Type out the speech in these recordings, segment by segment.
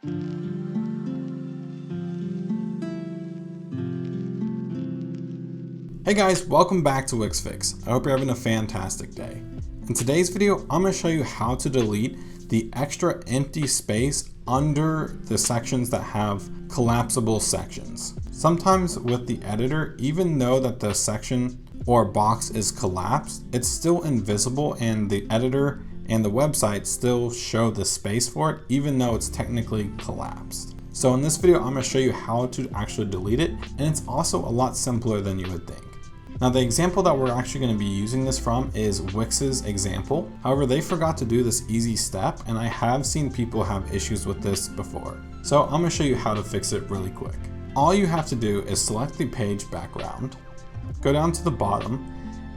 Hey guys, welcome back to Wix Fix. I hope you're having a fantastic day. In today's video, I'm going to show you how to delete the extra empty space under the sections that have collapsible sections. Sometimes with the editor, even though that the section or box is collapsed, it's still invisible and the editor and the website still show the space for it, even though it's technically collapsed. So in this video, I'm going to show you how to actually delete it, and it's also a lot simpler than you would think. Now the example that we're actually going to be using this from is Wix's example. However, they forgot to do this easy step, and I have seen people have issues with this before. So I'm going to show you how to fix it really quick. All you have to do is select the page background, go down to the bottom,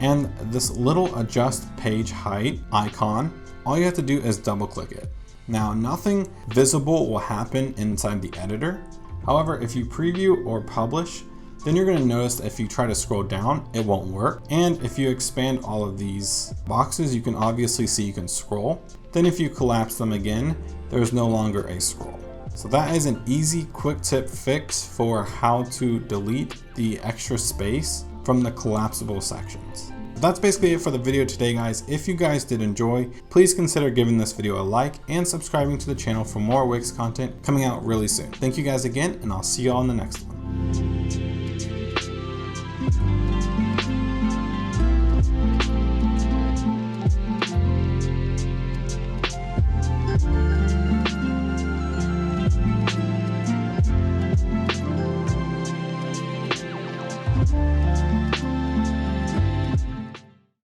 and this little adjust page height icon, all you have to do is double click it. Now nothing visible will happen inside the editor. However, if you preview or publish, then you're going to notice that if you try to scroll down, it won't work. And if you expand all of these boxes, you can obviously see you can scroll. Then if you collapse them again, there's no longer a scroll. So that is an easy, quick tip fix for how to delete the extra space from the collapsible sections. That's basically it for the video today, guys. If you guys did enjoy, please consider giving this video a like and subscribing to the channel for more Wix content coming out really soon. Thank you guys again, and I'll see you all in the next one.